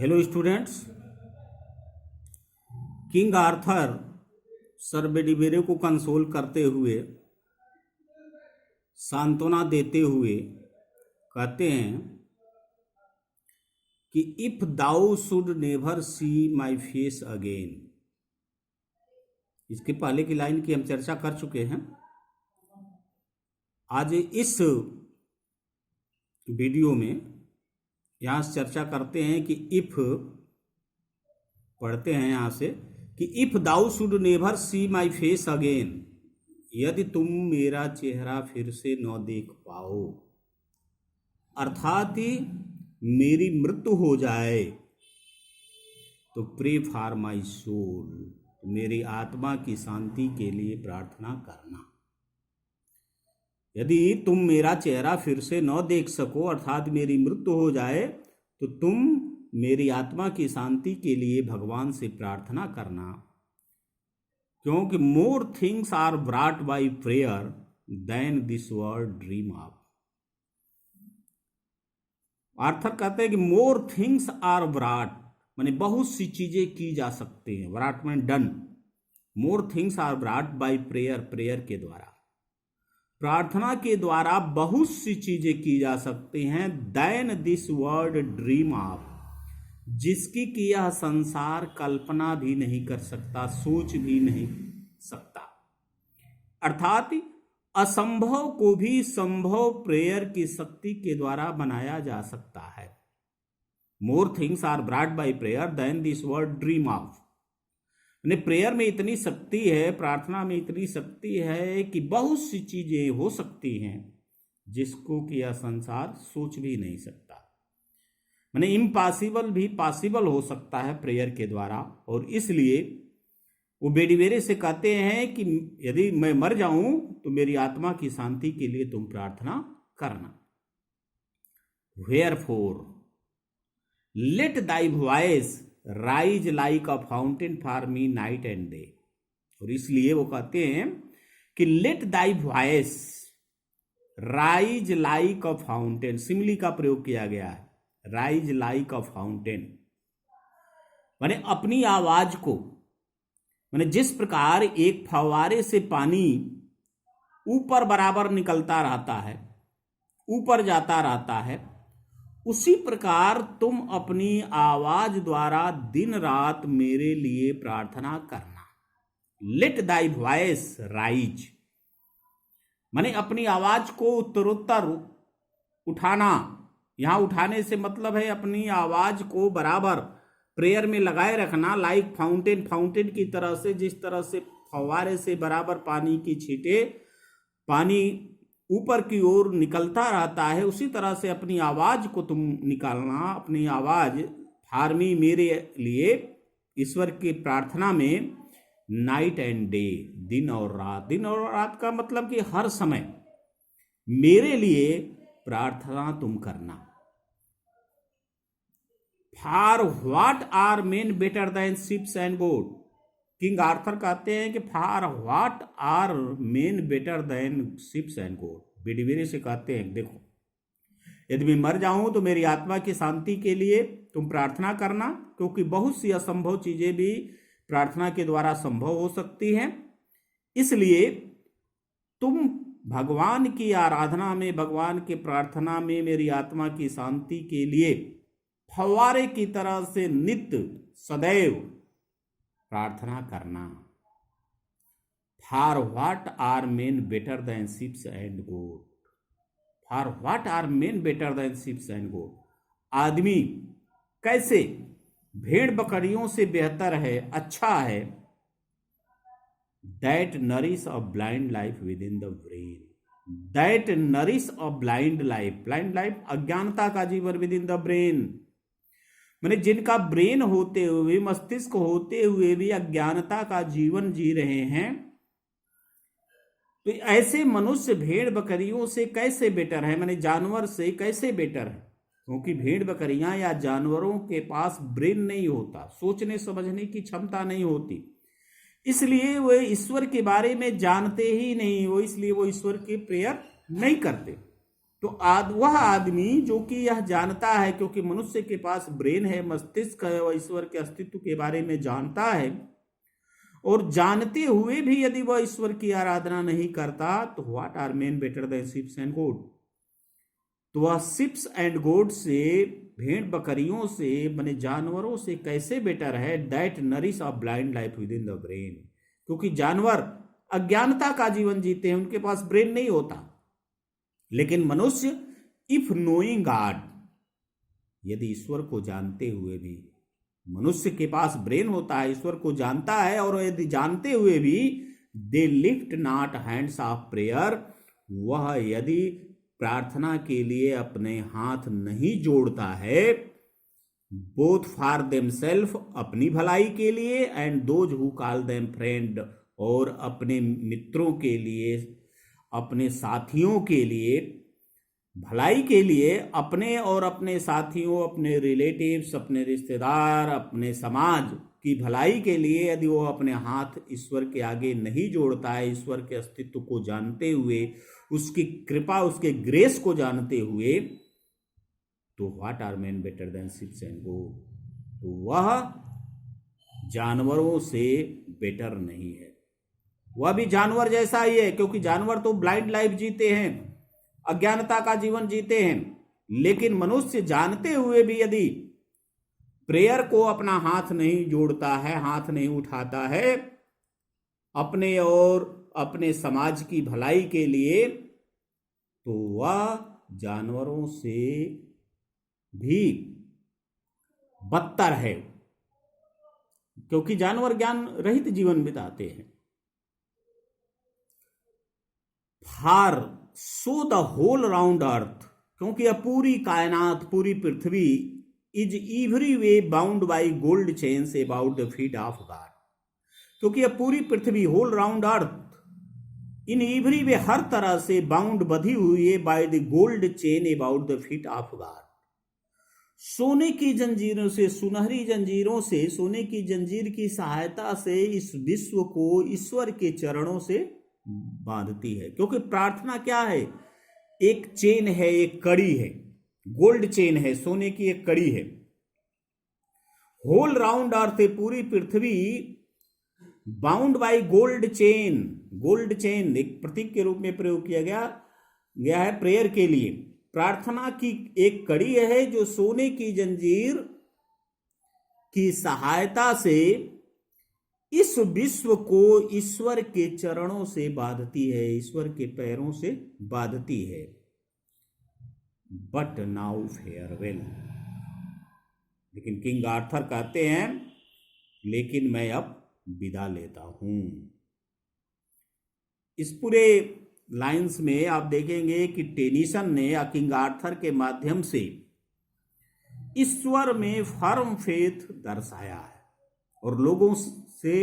Hello students. King Arthur sir Bedivere को कंसोल करते हुए, सांत्वना देते हुए कहते हैं कि if thou should never see my face again. इसके पहले की लाइन की हम चर्चा कर चुके हैं। आज इस वीडियो में यहाँ से चर्चा करते हैं कि इफ, पढ़ते हैं यहाँ से कि if thou should never see my face again, यदि तुम मेरा चेहरा फिर से न देख पाओ, अर्थात मेरी मृत्यु हो जाए, तो प्रे फॉर माई सोल, मेरी आत्मा की शांति के लिए प्रार्थना करना। यदि तुम मेरा चेहरा फिर से न देख सको, अर्थात मेरी मृत्यु हो जाए, तो तुम मेरी आत्मा की शांति के लिए भगवान से प्रार्थना करना, क्योंकि more things are brought by prayer than this world dream of. Arthur कहते हैं कि मोर थिंग्स आर ब्रॉट, माने बहुत सी चीजें की जा सकती हैं। ब्रॉट में done. More things are brought by prayer, prayer के द्वारा, प्रार्थना के द्वारा बहुत सी चीजें की जा सकती हैं। Than this world dream of, जिसकी कि यह संसार कल्पना भी नहीं कर सकता, सोच भी नहीं सकता। अर्थात असंभव को भी संभव प्रेयर की शक्ति के द्वारा बनाया जा सकता है। More things are brought by prayer than this world dream of. Prayer में इतनी शक्ति है, प्रार्थना में इतनी शक्ति है कि बहुत सी चीजें हो सकती हैं जिसको कि यह संसार सोच भी नहीं सकता। माने इम्पॉसिबल भी पॉसिबल हो सकता है प्रेयर के द्वारा। और इसलिए वो बेडिबेरे से कहते हैं कि यदि मैं मर जाऊं तो मेरी आत्मा की शांति के लिए तुम प्रार्थना करना। Wherefore let thy voice rise like a fountain for me night and day. और इसलिए वो कहते हैं कि let thy voice rise like a fountain, simile का प्रयोग किया गया है। राइज लाइक अ फाउंटेन माने अपनी आवाज को, माने जिस प्रकार एक फव्वारे से पानी ऊपर बराबर निकलता रहता है, ऊपर जाता रहता है, उसी प्रकार तुम अपनी आवाज द्वारा दिन रात मेरे लिए प्रार्थना करना। लेट दाई वॉइस राइज माने अपनी आवाज को उत्तरोत्तर उठाना। यहां उठाने से मतलब है अपनी आवाज को बराबर प्रेयर में लगाए रखना। लाइक फाउंटेन, फाउंटेन की तरह से, जिस तरह से फव्वारे से बराबर पानी की छींटे, पानी ऊपर की ओर निकलता रहता है, उसी तरह से अपनी आवाज को तुम निकालना। अपनी आवाज फार्मी, मेरे लिए ईश्वर की प्रार्थना में नाइट एंड डे, दिन और रात। दिन और रात का मतलब कि हर समय मेरे लिए प्रार्थना तुम करना। For what are men better than ships and goat. King Arthur कहते हैं कि for what are men better than ships and goat. Bedivere से कहते हैं देखो, यदि मैं मर जाऊं तो मेरी आत्मा की शांति के लिए तुम प्रार्थना करना, क्योंकि बहुत सी असंभव चीजें भी प्रार्थना के द्वारा संभव हो सकती हैं। इसलिए तुम भगवान की आराधना में, भगवान की प्रार्थना में मेरी आत्मा की शांति के लिए फव्वारे की तरह से नित्य सदैव प्रार्थना करना। For what are men better than ships and goat. For what are men better than ships and goat. आदमी कैसे भेड़ बकरियों से बेहतर है, अच्छा है। That nourish a blind life with in the brain. That nourish a blind life, blind life अज्ञानता का जीवन, विद इन द ब्रेन माने जिनका ब्रेन होते हुए, मस्तिष्क होते हुए भी अज्ञानता का जीवन जी रहे हैं, तो ऐसे मनुष्य भेड़ बकरियों से कैसे बेटर है, माने जानवर से कैसे बेटर है। क्योंकि भेड़ बकरियां या जानवरों के पास ब्रेन नहीं होता, सोचने समझने की क्षमता नहीं होती, इसलिए वे ईश्वर के बारे में जानते ही नहीं, वो इसलिए वो ईश्वर की प्रेयर नहीं करते। तो वह आदमी जो कि यह जानता है, क्योंकि मनुष्य के पास ब्रेन है, मस्तिष्क है, वह ईश्वर के अस्तित्व के बारे में जानता है, और जानते हुए भी यदि वह ईश्वर की आराधना नहीं करता, तो what are men better than ships and goat? तो वह शिप्स एंड गोट से, भेड़ बकरियों से, बने जानवरों से कैसे बेटर है? That nourish a blind life with in the brain. क्योंकि जानवर अज्ञानता का जीवन जीते हैं, उनके पास ब्रेन नहीं होता। लेकिन मनुष्य, इफ नोइंग गॉड, यदि ईश्वर को जानते हुए भी, मनुष्य के पास ब्रेन होता है, ईश्वर को जानता है, और यदि जानते हुए भी they lift not hands of prayer, वह यदि प्रार्थना के लिए अपने हाथ नहीं जोड़ता है, बोथ फॉर देमसेल्फ, अपनी भलाई के लिए, and those who call them friend, और अपने मित्रों के लिए, अपने साथियों के लिए, भलाई के लिए, अपने और अपने साथियों, अपने रिलेटिव्स, अपने रिश्तेदार, अपने समाज की भलाई के लिए यदि वो अपने हाथ ईश्वर के आगे नहीं जोड़ता है, ईश्वर के अस्तित्व को जानते हुए, उसकी कृपा, उसके ग्रेस को जानते हुए, तो what are man better than ships and goat? तो वह जानवरों से बेटर नहीं है, वह भी जानवर जैसा ही है। क्योंकि जानवर तो ब्लाइंड लाइफ जीते हैं, अज्ञानता का जीवन जीते हैं। लेकिन मनुष्य जानते हुए भी यदि प्रेयर को अपना हाथ नहीं जोड़ता है, हाथ नहीं उठाता है अपने और अपने समाज की भलाई के लिए, तो वह जानवरों से भी बदतर है। क्योंकि जानवर ज्ञान रहित जीवन बिताते हैं। For so the whole round earth, क्योंकि यह पूरी कायनात, पूरी पृथ्वी, is every way bound by gold chains about the feet of God. क्योंकि यह पूरी पृथ्वी, whole round earth, in every way, हर तरह से बाउंड, बधी हुई है, by the gold chain about the feet of God. सोने की जंजीरों से, सुनहरी जंजीरों से, सोने की जंजीर की सहायता से इस विश्व को ईश्वर के चरणों से बांधती है। क्योंकि प्रार्थना क्या है? एक चेन है, एक कड़ी है, गोल्ड चेन है, सोने की एक कड़ी है। होल राउंड अर्थ, पूरी पृथ्वी, bound by gold chain. Gold chain एक प्रतीक के रूप में प्रयोग किया गया है प्रेयर के लिए। प्रार्थना की एक कड़ी है जो सोने की जंजीर की सहायता से इस विश्व को ईश्वर के चरणों से बांधती है, ईश्वर के पैरों से बांधती है। बट नाउ फेयरवेल, लेकिन किंग आर्थर कहते हैं, लेकिन मैं अब विदा लेता हूं। इस पूरे लाइंस में आप देखेंगे कि टेनिसन ने या किंग आर्थर के माध्यम से ईश्वर में फर्म फेथ दर्शाया है। और लोगों से,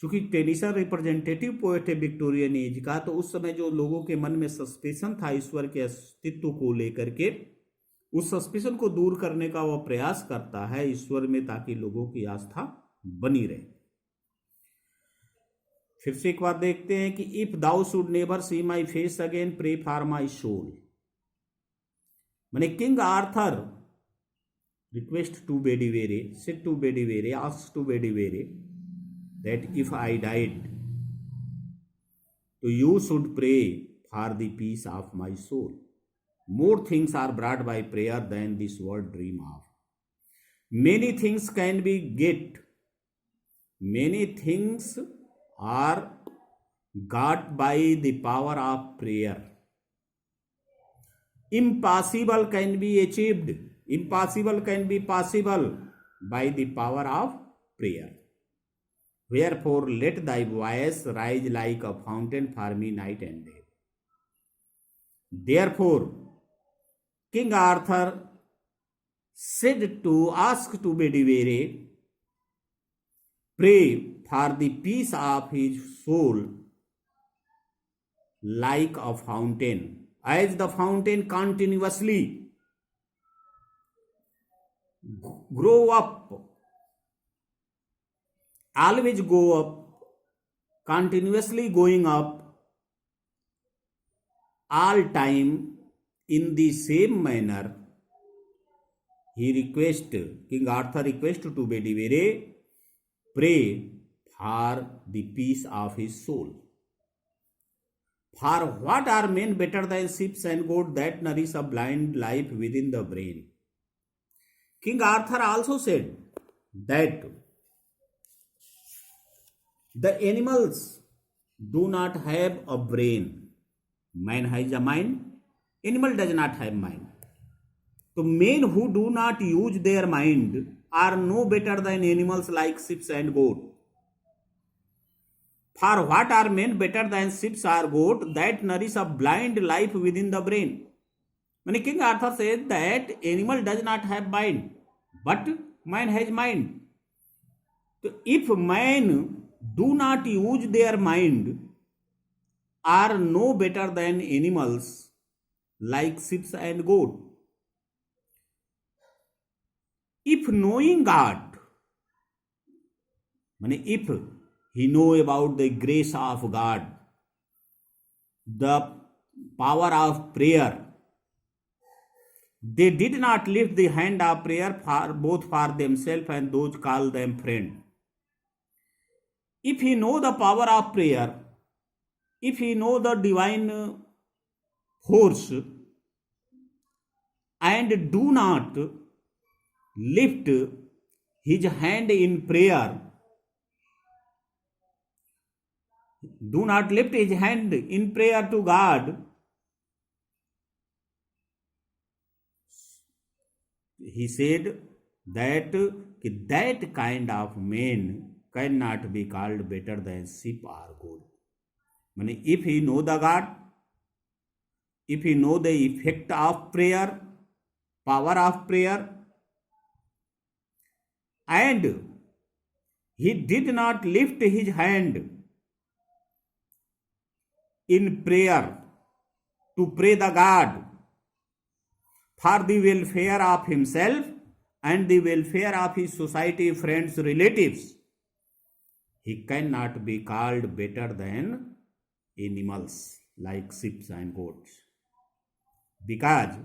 चूंकि टेनिसन रिप्रेजेंटेटिव पोएट है विक्टोरियन एज का, तो उस समय जो लोगों के मन में सस्पेंशन था ईश्वर के अस्तित्व को लेकर के, उस सस्पेंशन को दूर करने का वह प्रयास करता है ईश्वर में, ताकि लोगों की आस्था बनी रहे। फिर से एक बात देखते हैं कि if thou should never see my face again, pray for my soul. माने King Arthur request to Bedivere, said to Bedivere, asked to Bedivere that if I died, so you should pray for the peace of my soul. More things are brought by prayer than this world dream of. Many things can be get. Many things are got by the power of prayer. Impossible can be achieved. Impossible can be possible by the power of prayer. Wherefore let thy voice rise like a fountain for me night and day. Therefore King Arthur said to ask to Bedivere, pray for the peace of his soul like a fountain, as the fountain continuously grow up, always go up, continuously going up, all time, In the same manner, King Arthur request to Bedivere pray for the peace of his soul. For what are men better than ships and goats that nourish a blind life within the brain? King Arthur also said that the animals do not have a brain. Man has a mind. Animal does not have mind. So men who do not use their mind are no better than animals like ships and goats. For what are men better than ships or goats that nourish a blind life within the brain? When King Arthur said that animal does not have mind, but man has mind. So if man do not use their mind, are no better than animals like ships and goats. If knowing God, if he know about the grace of God, the power of prayer, they did not lift the hand of prayer both for themselves and those call them friend. If he know the power of prayer, if he know the divine force, and do not lift his hand in prayer, do not lift his hand in prayer to God, he said that that kind of man cannot be called better than sheep or goat. If he know the God, if he know the effect of prayer, power of prayer, and he did not lift his hand in prayer to pray the God for the welfare of himself and the welfare of his society, friends, relatives, he cannot be called better than animals like sheep and goats. Because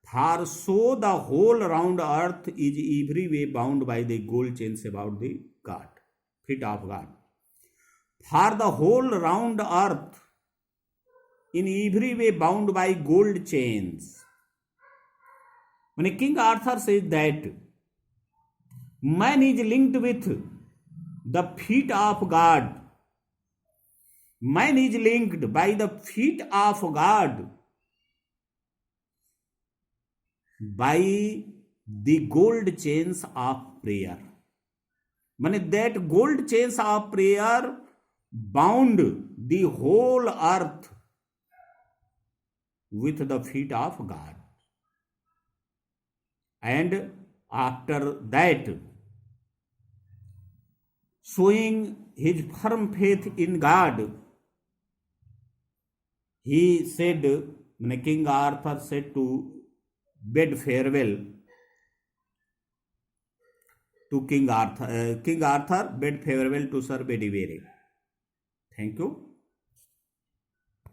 for so the whole round earth is every way bound by the gold chains about the God, feet of God. For the whole round earth in every way bound by gold chains. When King Arthur says that man is linked with the feet of God, man is linked by the feet of God by the gold chains of prayer. That gold chains of prayer bound the whole earth with the feet of God. And after that, showing his firm faith in God, he said, King Arthur said to bid farewell to King Arthur bid farewell to Sir Bedivere. Thank you.